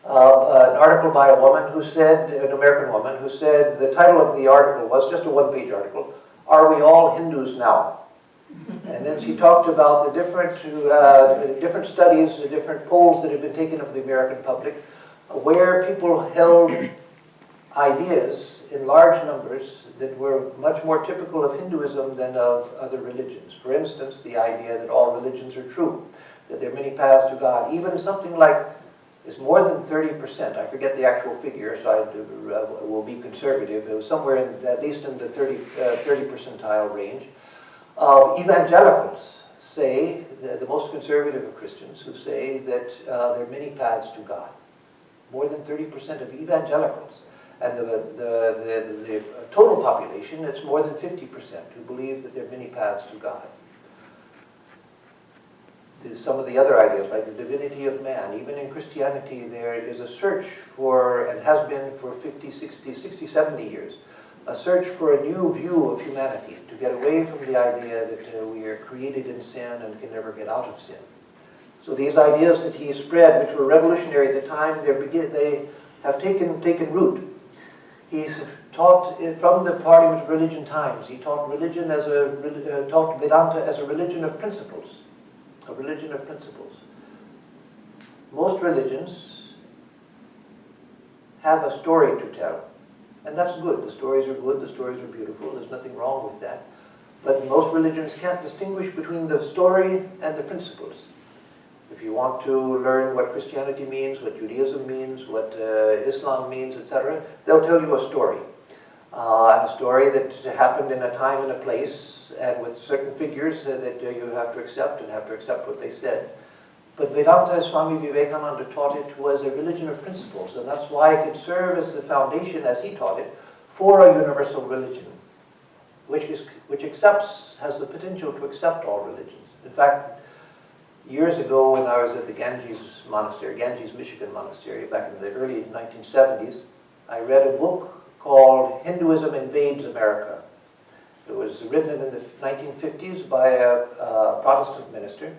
An article by a woman who said, an American woman, who said, the title of the article was just a one-page article, "Are We All Hindus Now?" And then she talked about the different studies, the different polls that had been taken of the American public, where people held ideas in large numbers that were much more typical of Hinduism than of other religions. For instance, the idea that all religions are true, that there are many paths to God. Even something like, it's more than 30%, I forget the actual figure, so I will be conservative. It was somewhere at least in the 30 percentile range. Evangelicals say, the most conservative of Christians, who say that there are many paths to God. More than 30% of evangelicals. And the total population, it's more than 50% who believe that there are many paths to God. There's some of the other ideas, like the divinity of man. Even in Christianity, there is a search for, and has been for 50, 60, 70 years, a search for a new view of humanity, to get away from the idea that we are created in sin and can never get out of sin. So these ideas that he spread, which were revolutionary at the time, they have taken root. He's taught from the Parliament of Religion times. He taught religion taught Vedanta as a religion of principles, a religion of principles. Most religions have a story to tell, and that's good. The stories are good. The stories are beautiful. There's nothing wrong with that. But most religions can't distinguish between the story and the principles. If you want to learn what Christianity means, what Judaism means, what Islam means, etc., they'll tell you a story. A story that happened in a time and a place, and with certain figures that you have to accept, and have to accept what they said. But Vedanta, as Swami Vivekananda taught it, was a religion of principles, and that's why it could serve as the foundation, as he taught it, for a universal religion, which accepts, has the potential to accept all religions. In fact, years ago, when I was at the Ganges Monastery, Ganges, Michigan Monastery, back in the early 1970s, I read a book called Hinduism Invades America. It was written in the 1950s by a Protestant minister,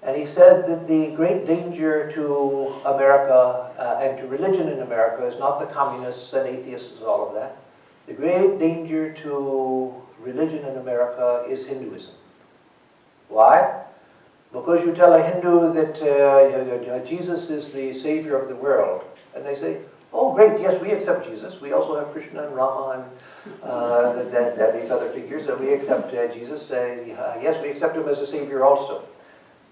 and he said that the great danger to America and to religion in America is not the communists and atheists and all of that. The great danger to religion in America is Hinduism. Why? Because you tell a Hindu that Jesus is the savior of the world, and they say, "Oh, great, yes, we accept Jesus. We also have Krishna and Rama and these other figures, and we accept Jesus. Yes, we accept him as a savior also."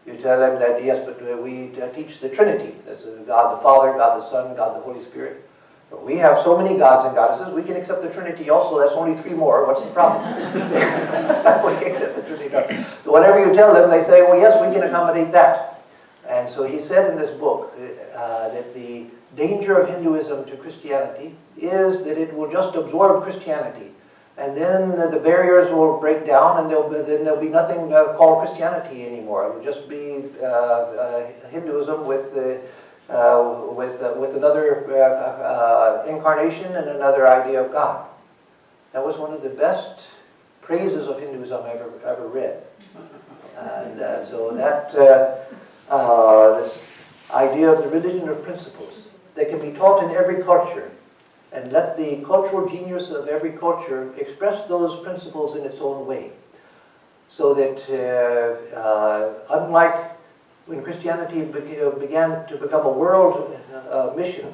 You tell them that, yes, but we teach the Trinity. That's God the Father, God the Son, God the Holy Spirit. But we have so many gods and goddesses, we can accept the Trinity also. That's only 3 more. What's the problem? We accept the Trinity. So whatever you tell them, they say, well, yes, we can accommodate that. And so he said in this book that the danger of Hinduism to Christianity is that it will just absorb Christianity. And then the barriers will break down, and then there'll be nothing called Christianity anymore. It will just be Hinduism with another incarnation and another idea of God. That was one of the best praises of Hinduism I've ever read. And so that this idea of the religion of principles that can be taught in every culture, and let the cultural genius of every culture express those principles in its own way. So that unlike when Christianity began to become a world mission,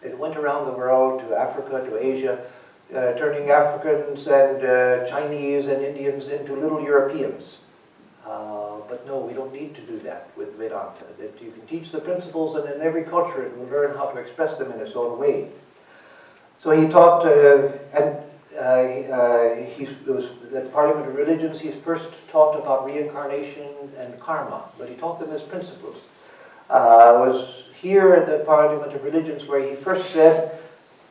it went around the world to Africa, to Asia, turning Africans and Chinese and Indians into little Europeans. But no, we don't need to do that with Vedanta. That you can teach the principles, and in every culture it will learn how to express them in its own way. So he taught, it was at the Parliament of Religions, he first taught about reincarnation and karma, but he taught them as principles. It was here at the Parliament of Religions where he first said,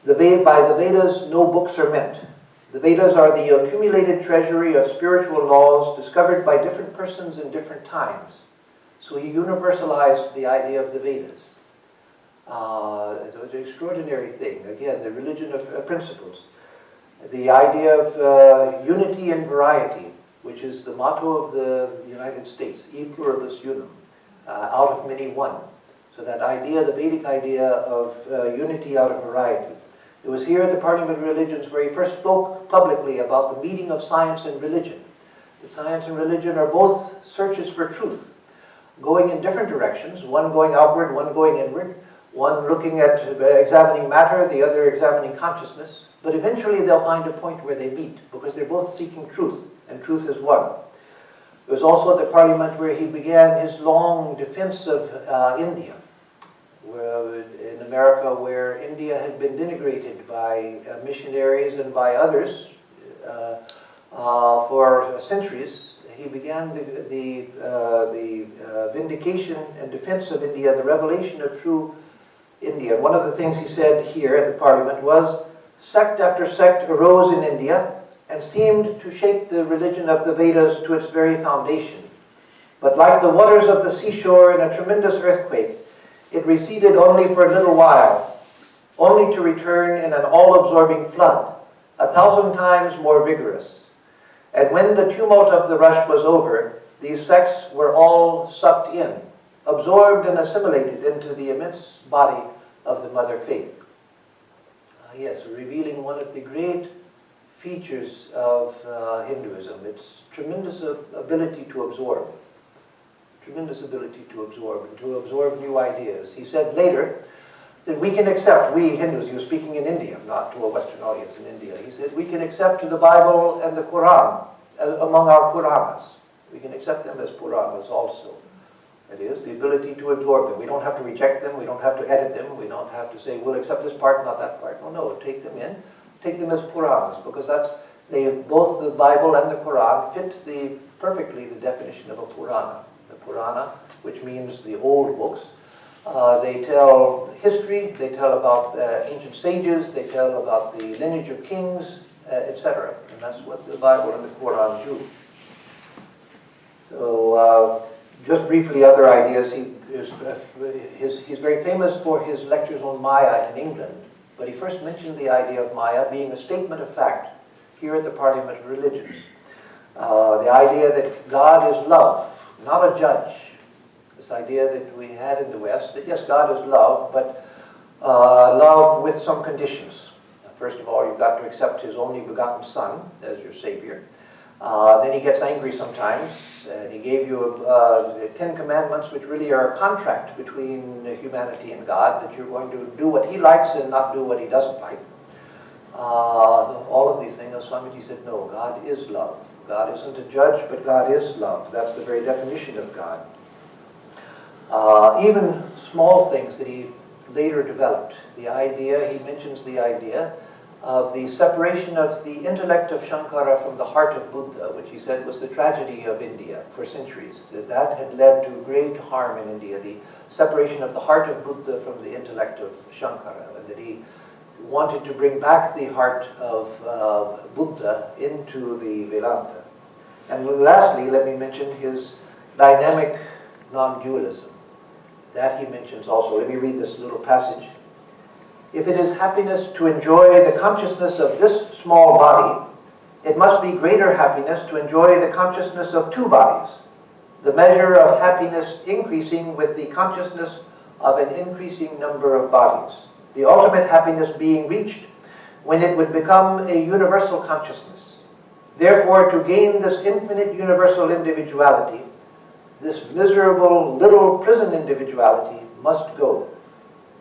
by the Vedas, no books are meant. The Vedas are the accumulated treasury of spiritual laws discovered by different persons in different times. So he universalized the idea of the Vedas. It was an extraordinary thing. Again, the religion of principles. The idea of unity and variety, which is the motto of the United States, e pluribus unum, out of many one. So that idea, the Vedic idea of unity out of variety. It was here at the Parliament of Religions where he first spoke publicly about the meeting of science and religion. That science and religion are both searches for truth, going in different directions, one going outward, one going inward, one looking at examining matter, the other examining consciousnness. But eventually they'll find a point where they meet, because they're both seeking truth, and truth is one. It was also at the Parliament where he began his long defense of India. In America, where India had been denigrated by missionaries and by others for centuries, he began the vindication and defense of India, the revelation of true India. One of the things he said here at the Parliament was, sect after sect arose in India and seemed to shake the religion of the Vedas to its very foundation. But like the waters of the seashore in a tremendous earthquake, it receded only for a little while, only to return in an all-absorbing flood, 1,000 times more vigorous. And when the tumult of the rush was over, these sects were all sucked in, absorbed and assimilated into the immense body of the Mother Faith. Yes, revealing one of the great features of Hinduism, its tremendous ability to absorb. Tremendous ability to absorb and to absorb new ideas. He said later that we can accept, we Hindus, he was speaking in India, not to a Western audience in India, he said we can accept the Bible and the Quran among our Puranas. We can accept them as Puranas also. That is, the ability to absorb them. We don't have to reject them, we don't have to edit them, we don't have to say, we'll accept this part, not that part. No, take them in, take them as Puranas, because both the Bible and the Quran fit perfectly the definition of a Purana. The Purana, which means the old books, they tell history, they tell about ancient sages, they tell about the lineage of kings, etc. And that's what the Bible and the Quran do. So, just briefly, other ideas. He's very famous for his lectures on Maya in England, but he first mentioned the idea of Maya being a statement of fact here at the Parliament of Religions. The idea that God is love, not a judge. This idea that we had in the West, that yes, God is love, but love with some conditions. First of all, you've got to accept His only begotten Son as your Savior. Then He gets angry sometimes, and He gave you 10 commandments, which really are a contract between humanity and God, that you're going to do what He likes and not do what He doesn't like. All of these things, Swamiji said, no, God is love. God isn't a judge, but God is love. That's the very definition of God. Even small things that he later developed. He mentions the idea of the separation of the intellect of Shankara from the heart of Buddha, which he said was the tragedy of India for centuries. That had led to great harm in India, the separation of the heart of Buddha from the intellect of Shankara, and that he wanted to bring back the heart of Buddha into the Vedanta. And lastly, let me mention his dynamic non-dualism. That he mentions also. Let me read this little passage. If it is happiness to enjoy the consciousness of this small body, it must be greater happiness to enjoy the consciousness of two bodies, the measure of happiness increasing with the consciousness of an increasing number of bodies. the ultimate happiness being reached when it would become a universal consciousness. Therefore, to gain this infinite universal individuality, this miserable little prison individuality must go.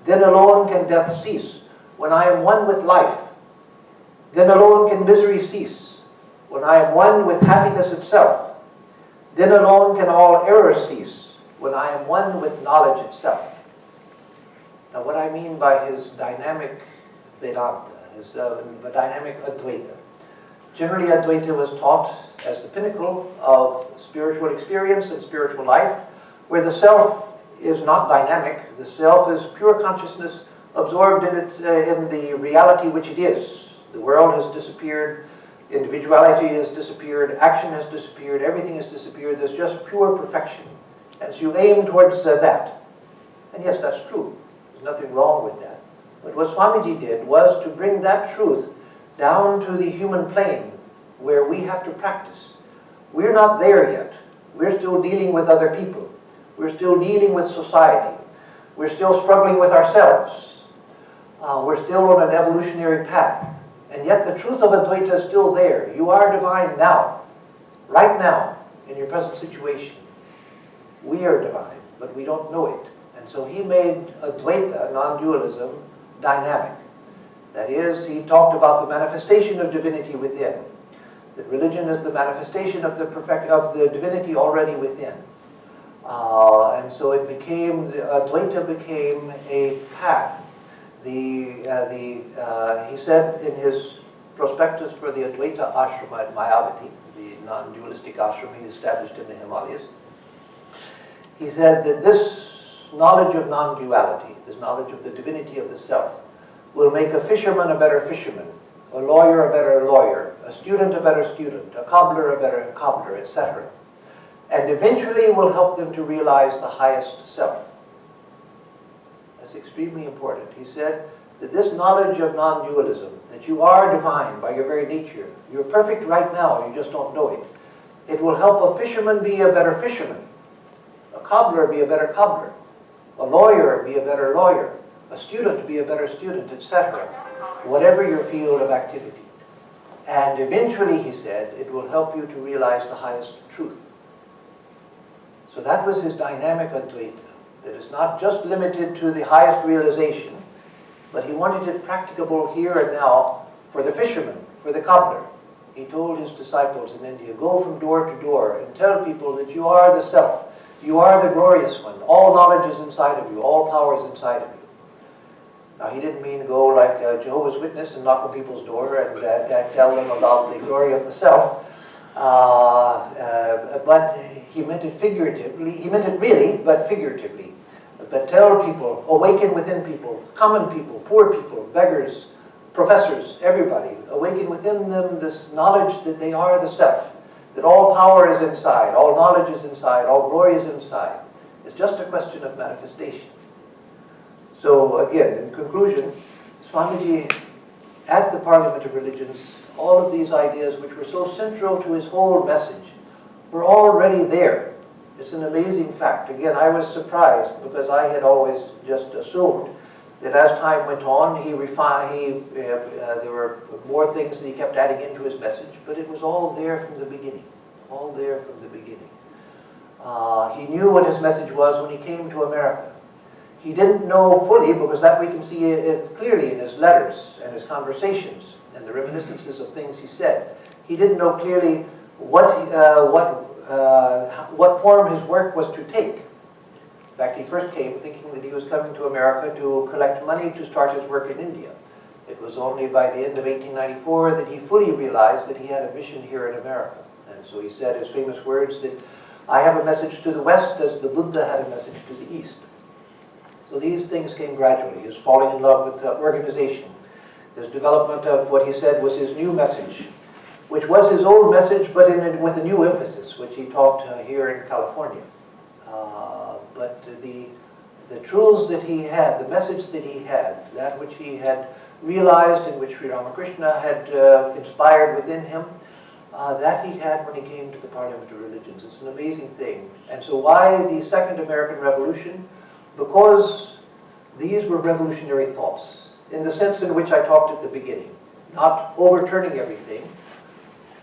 Then alone can death cease, when I am one with life. Then alone can misery cease, when I am one with happiness itself. Then alone can all error cease, when I am one with knowledge itself. Now, what I mean by his dynamic Vedanta, his dynamic Advaita. Generally, Advaita was taught as the pinnacle of spiritual experience and spiritual life, where the self is not dynamic. The self is pure consciousness absorbed in the reality which it is. The world has disappeared, individuality has disappeared, action has disappeared, everything has disappeared. There's just pure perfection. And so you aim towards that. And yes, that's true. There's nothing wrong with that. But what Swamiji did was to bring that truth down to the human plane, where we have to practice. We're not there yet. We're still dealing with other people. We're still dealing with society. We're still struggling with ourselves. We're still on an evolutionary path. And yet the truth of Advaita is still there. You are divine now, right now, in your present situation. We are divine, but we don't know it. And so he made Advaita, non-dualism, dynamic. That is, he talked about the manifestation of divinity within. That religion is the manifestation of the divinity already within. And so it became, Advaita became a path. He said in his prospectus for the Advaita ashrama at Mayavati, the non-dualistic ashram he established in the Himalayas, he said that this knowledge of non-duality, this knowledge of the divinity of the self, will make a fisherman a better fisherman, a lawyer a better lawyer, a student a better student, a cobbler a better cobbler, etc. And eventually will help them to realize the highest self. That's extremely important. He said that this knowledge of non-dualism, that you are divine by your very nature, you're perfect right now, you just don't know it. It will help a fisherman be a better fisherman, a cobbler be a better cobbler, a lawyer be a better lawyer, a student be a better student, etc. Whatever your field of activity. And eventually, he said, it will help you to realize the highest truth. So that was his dynamic Advaita. That is not just limited to the highest realization, but he wanted it practicable here and now for the fisherman, for the cobbler. He told his disciples in India, go from door to door and tell people that you are the self, you are the glorious one, all knowledge is inside of you, all power is inside of you. Now, he didn't mean go like a Jehovah's Witness and knock on people's door and tell them about the glory of the self. But he meant it figuratively. He meant it really, but figuratively. But tell people, awaken within people, common people, poor people, beggars, professors, everybody. Awaken within them this knowledge that they are the self, that all power is inside, all knowledge is inside, all glory is inside. It's just a question of manifestation. So again, in conclusion, Swamiji, at the Parliament of Religions, all of these ideas which were so central to his whole message were already there. It's an amazing fact. Again, I was surprised because I had always just assumed that as time went on, there were more things that he kept adding into his message, but it was all there from the beginning, all there from the beginning. He knew what his message was when he came to America. He didn't know fully, because that we can see it clearly in his letters and his conversations and the reminiscences of things he said. He didn't know clearly what form his work was to take. In fact, he first came thinking that he was coming to America to collect money to start his work in India. It was only by the end of 1894 that he fully realized that he had a mission here in America. And so he said his famous words that, I have a message to the West as the Buddha had a message to the East. So these things came gradually. His falling in love with organization, his development of what he said was his new message, which was his old message, but with a new emphasis, which he taught here in California. But the truths that he had, the message that he had, that which he had realized and which Sri Ramakrishna had inspired within him, that he had when he came to the Parliament of Religions. It's an amazing thing. And so why the Second American Revolution? Because these were revolutionary thoughts, in the sense in which I talked at the beginning. Not overturning everything,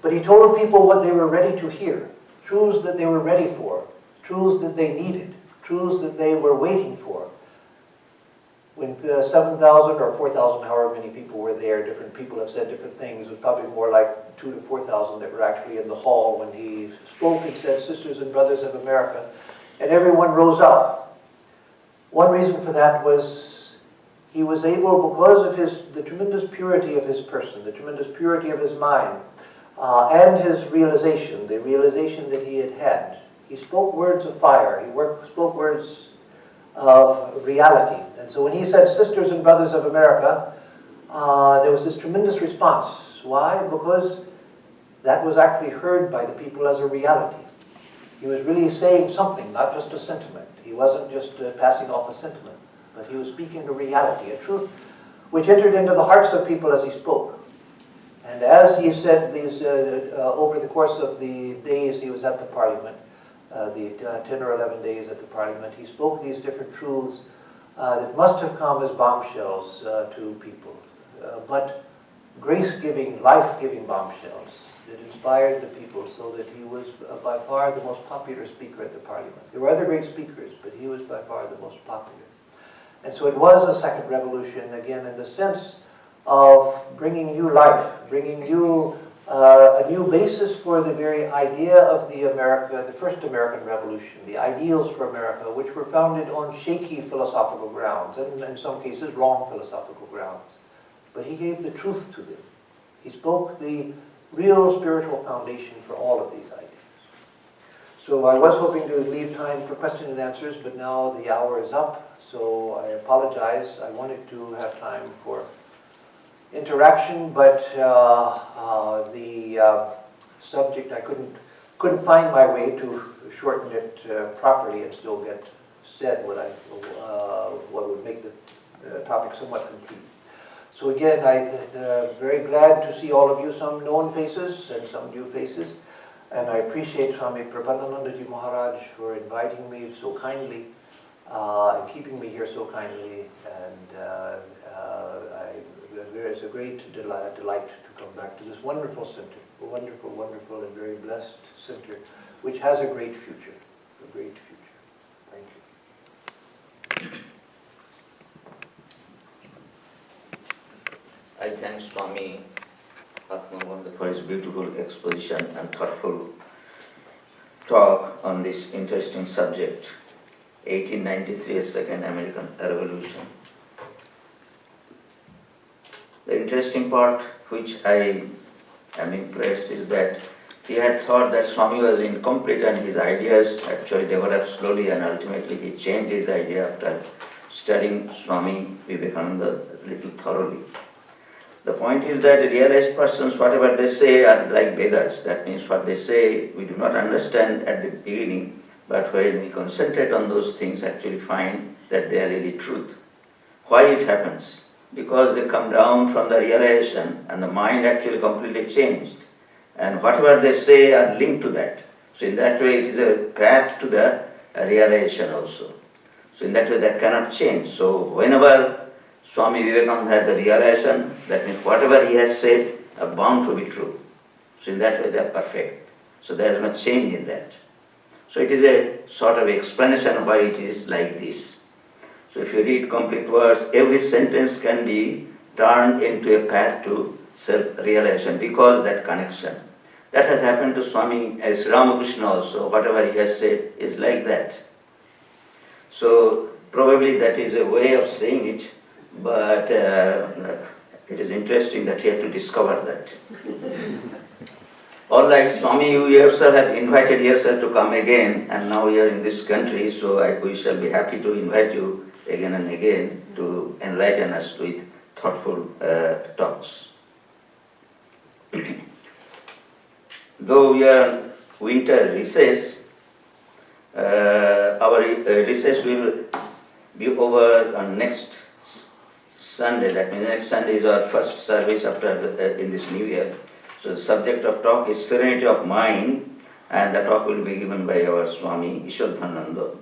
but he told people what they were ready to hear, truths that they were ready for, truths that they needed, truths that they were waiting for. When 7,000 or 4,000, however many people were there, different people have said different things. It was probably more like 2,000 to 4,000 that were actually in the hall when he spoke and said, "Sisters and brothers of America," and everyone rose up. One reason for that was he was able, because of the tremendous purity of his person, the tremendous purity of his mind, and his realization, the realization that he had had. He spoke words of fire. He spoke words of reality. And so when he said, "Sisters and brothers of America," there was this tremendous response. Why? Because that was actually heard by the people as a reality. He was really saying something, not just a sentiment. He wasn't just passing off a sentiment, but he was speaking a reality, a truth which entered into the hearts of people as he spoke. And as he said these, over the course of the days he was at the Parliament, the 10 or 11 days at the Parliament, he spoke these different truths that must have come as bombshells to people, but grace-giving, life-giving bombshells that inspired the people, so that he was by far the most popular speaker at the Parliament. There were other great speakers, but he was by far the most popular. And so it was a second revolution, again, in the sense of bringing new life, bringing new a new basis for the very idea of the first American Revolution, the ideals for America, which were founded on shaky philosophical grounds, and in some cases wrong philosophical grounds. But he gave the truth to them. He spoke the real spiritual foundation for all of these ideas. So I was hoping to leave time for question and answers, but now the hour is up, so I apologize. I wanted to have time for interaction, but the subject, I couldn't find my way to shorten it properly and still get said what would make the topic somewhat complete. So again, I'm very glad to see all of you, some known faces and some new faces, and I appreciate Swami Atmarupananda Maharaj for inviting me so kindly and keeping me here so kindly, and it's a great delight to come back to this wonderful center, a wonderful, wonderful and very blessed center, which has a great future, a great future. Thank you. I thank Swami Atmarupananda for his beautiful exposition and thoughtful talk on this interesting subject, 1893, a Second American Revolution. The interesting part which I am impressed is that he had thought that Swami was incomplete and his ideas actually developed slowly, and ultimately he changed his idea after studying Swami Vivekananda a little thoroughly. The point is that realized persons, whatever they say, are like Vedas. That means what they say we do not understand at the beginning, but when we concentrate on those things, actually find that they are really truth. Why it happens? Because they come down from the realization and the mind actually completely changed. And whatever they say are linked to that. So in that way it is a path to the realization also. So in that way that cannot change. So whenever Swami Vivekananda had the realization, that means whatever he has said are bound to be true. So in that way they are perfect. So there is no change in that. So it is a sort of explanation why it is like this. So if you read complete verse, every sentence can be turned into a path to self-realization because that connection. That has happened to Swami Sri Ramakrishna also. Whatever he has said is like that. So probably that is a way of saying it, but it is interesting that he had to discover that. All right, Swami, you yourself have invited yourself to come again, and now you are in this country, so we shall be happy to invite you again and again to enlighten us with thoughtful talks. Though we are winter recess, our recess will be over on next Sunday. That means next Sunday is our first service after in this new year. So the subject of talk is serenity of mind, and the talk will be given by our Swami Ishwadhananda.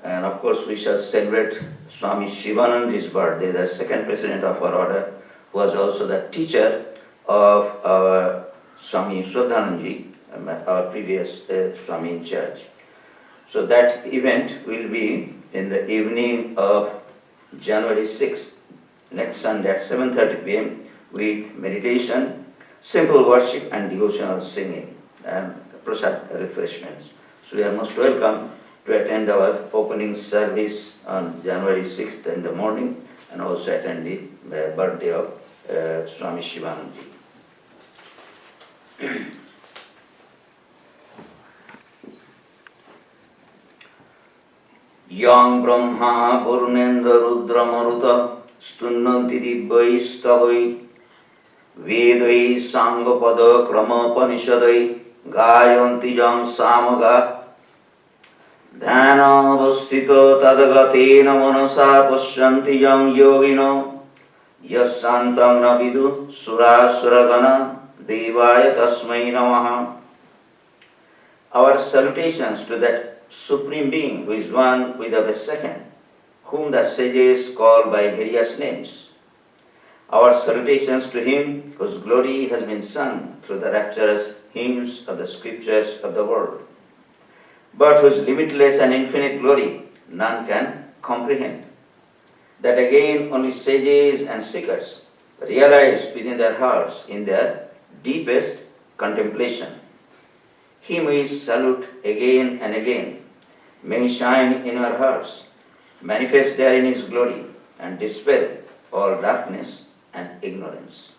And of course, we shall celebrate Swami Shivananda's birthday, the second president of our order, who was also the teacher of our Swami Shraddhananji, our previous Swami-in-Charge. So that event will be in the evening of January 6th, next Sunday at 7:30 p.m. with meditation, simple worship and devotional singing and prasad refreshments. So you are most welcome to attend our opening service on January 6th in the morning and also attend the birthday of Swami Shivananji. Yang Brahma Purnendra Rudra Maruta Stunnanti Dibbaistavai Vedai Sanghapada Krama Panishadai Gayanti Jam Samaga Dhyana Avasthita Tadagatena Manasa Pashyanti Jam Yogino Yasantam Navidu Surasuragana Devaya Tasmai Namaha. Our salutations to that Supreme Being who is one without a second, whom the sages call by various names. Our salutations to Him whose glory has been sung through the rapturous hymns of the scriptures of the world, but whose limitless and infinite glory none can comprehend. That again only sages and seekers realize within their hearts in their deepest contemplation. Him we salute again and again. May He shine in our hearts, manifest therein His glory, and dispel all darkness and ignorance.